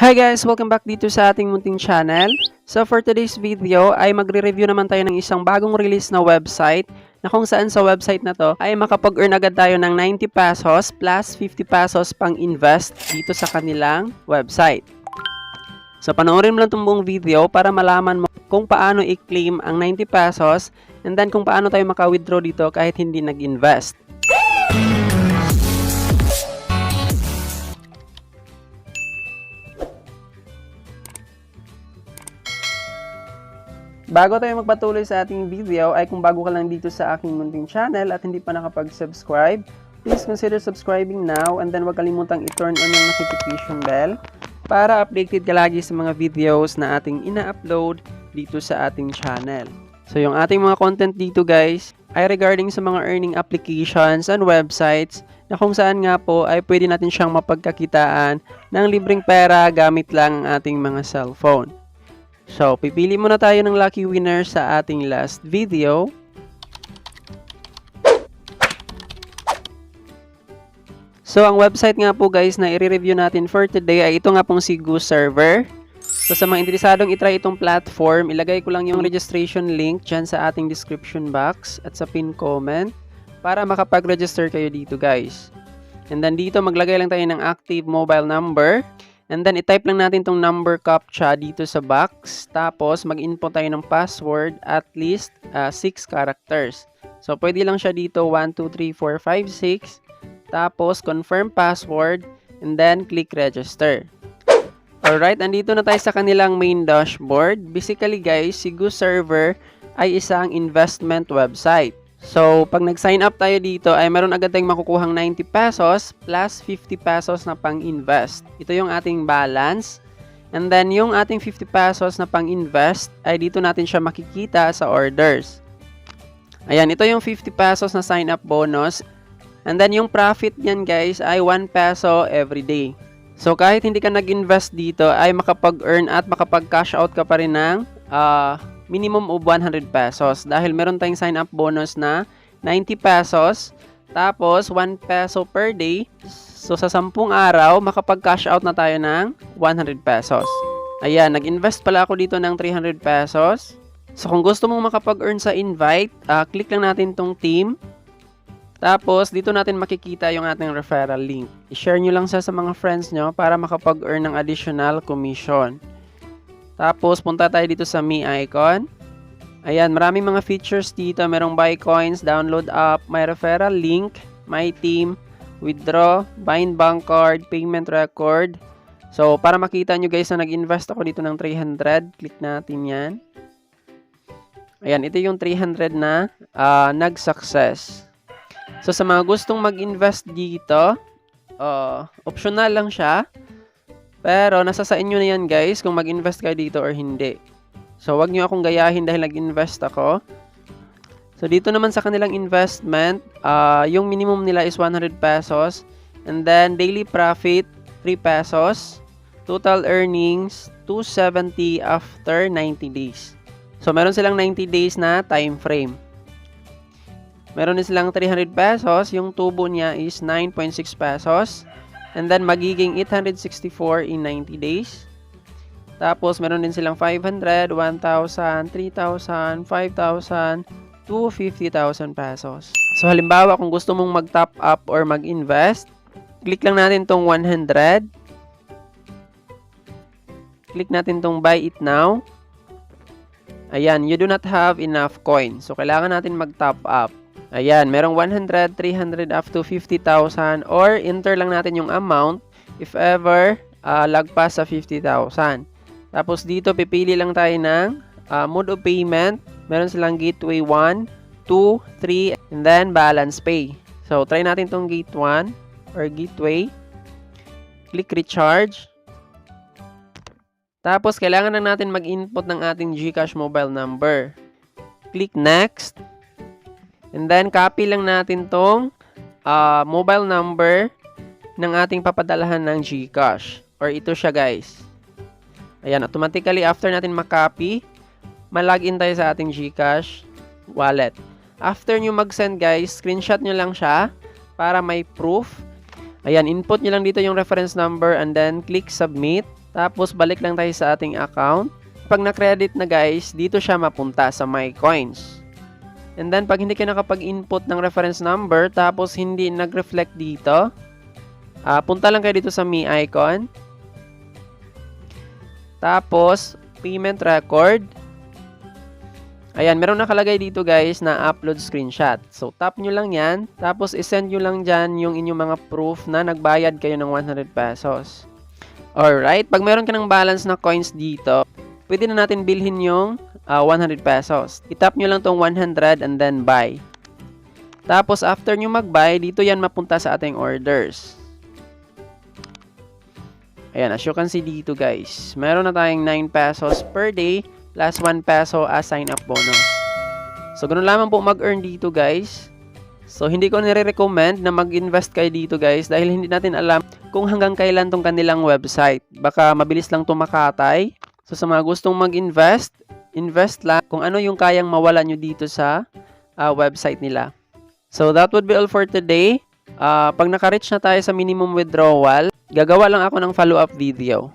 Hi guys! Welcome back dito sa ating munting channel. So for today's video ay magre-review naman tayo ng isang bagong release na website na kung saan sa website na to ay makapag-earn agad tayo ng 90 pesos plus 50 pesos pang invest dito sa kanilang website. So panoorin mo lang itong buong video para malaman mo kung paano i-claim ang 90 pesos and then kung paano tayo maka-withdraw dito kahit hindi nag-invest. Bago tayo magpatuloy sa ating video ay kung bago ka lang dito sa aking munting channel at hindi pa nakapag-subscribe, please consider subscribing now and then huwag kalimutang i-turn on yung notification bell para updated ka lagi sa mga videos na ating ina-upload dito sa ating channel. So yung ating mga content dito guys ay regarding sa mga earning applications and websites na kung saan nga po ay pwede natin siyang mapagkakitaan ng libreng pera gamit lang ang ating mga cellphone. So, pipili muna tayo ng lucky winner sa ating last video. So, ang website nga po guys na i-review natin for today ay ito nga pong si GoServer. So, sa mga interesadong itry itong platform, ilagay ko lang yung registration link dyan sa ating description box at sa pin comment para makapag-register kayo dito guys. And then dito maglagay lang tayo ng active mobile number. And then, i-type lang natin itong number captcha dito sa box. Tapos, mag-input tayo ng password at least 6 characters. So, pwede lang siya dito 1, 2, 3, 4, 5, 6. Tapos, confirm password. And then, click register. Alright, andito na tayo sa kanilang main dashboard. Basically guys, si GoServer ay isang investment website. So, pag nag-sign up tayo dito ay meron agad tayong makukuhang 90 pesos plus 50 pesos na pang-invest. Ito yung ating balance. And then, yung ating 50 pesos na pang-invest ay dito natin siya makikita sa orders. Ayan, ito yung 50 pesos na sign-up bonus. And then, yung profit niyan guys ay 1 peso every day. So, kahit hindi ka nag-invest dito ay makapag-earn at makapag-cash out ka pa rin ng minimum of 100 pesos dahil meron tayong sign up bonus na 90 pesos tapos 1 peso per day. So sa 10 araw makapag-cash out na tayo ng 100 pesos. Ayan, nag-invest pala ako dito ng 300 pesos. So kung gusto mong makapag-earn sa invite, click lang natin tong team. Tapos dito natin makikita yung ating referral link. I-share nyo lang siya sa mga friends nyo para makapag-earn ng additional commission. Tapos, punta tayo dito sa Me icon. Ayan, maraming mga features dito. Merong buy coins, download app, my referral link, my team, withdraw, bind bank card, payment record. So, para makita nyo guys na nag-invest ako dito ng 300, click natin yan. Ayan, ito yung 300 na nag-success. So, sa mga gustong mag-invest dito, optional lang siya. Pero, nasa sa inyo na yan guys kung mag-invest kayo dito or hindi. So, wag nyo akong gayahin dahil nag-invest ako. So, dito naman sa kanilang investment, yung minimum nila is 100 pesos. And then, daily profit, 3 pesos. Total earnings, 270 after 90 days. So, meron silang 90 days na time frame. Meron din silang 300 pesos. Yung tubo niya is 9.6 pesos. And then, magiging 864 in 90 days. Tapos, meron din silang 500, 1,000, 3,000, 5,000, to 50,000 pesos. So, halimbawa, kung gusto mong mag-top up or mag-invest, click lang natin tong 100. Click natin tong buy it now. Ayan, you do not have enough coin. So, kailangan natin mag-top up. Ayan, merong 100, 300 up to 50,000 or enter lang natin yung amount if ever lagpas sa 50,000. Tapos dito pipili lang tayo ng mode of payment. Meron silang gateway 1, 2, 3 and then balance pay. So try natin tong gate 1 or gateway. Click recharge. Tapos kailangan na natin mag-input ng ating GCash mobile number. Click next. And then, copy lang natin tong mobile number ng ating papadalahan ng GCash. Or ito siya guys. Ayan, automatically after natin makopy, malagin tayo sa ating GCash wallet. After nyo mag-send guys, screenshot nyo lang siya para may proof. Ayan, input nyo lang dito yung reference number and then click submit. Tapos, balik lang tayo sa ating account. Pag na-credit na guys, dito siya mapunta sa My Coins. And then, pag hindi ka nakapag-input ng reference number, tapos hindi nag-reflect dito, punta lang kayo dito sa Me icon. Tapos, Payment Record. Ayan, meron nakalagay dito guys na upload screenshot. So, tap nyo lang yan. Tapos, isend nyo lang dyan yung inyong mga proof na nagbayad kayo ng 100 pesos. Alright, pag meron ka ng balance na coins dito, pwede na natin bilhin yung 100 pesos. I-tap nyo lang tong 100 and then buy. Tapos, after nyo mag-buy, dito yan mapunta sa ating orders. Ayan, as you can see dito guys, meron na tayong 9 pesos per day plus 1 peso as sign-up bonus. So, ganun lamang po mag-earn dito guys. So, hindi ko nire-recommend na mag-invest kayo dito guys dahil hindi natin alam kung hanggang kailan tong kanilang website. Baka mabilis lang tumakatay. So, sa mga gustong mag-invest, invest lang kung ano yung kayang mawala nyo dito sa website nila. So, that would be all for today. Pag naka-reach na tayo sa minimum withdrawal, gagawa lang ako ng follow-up video.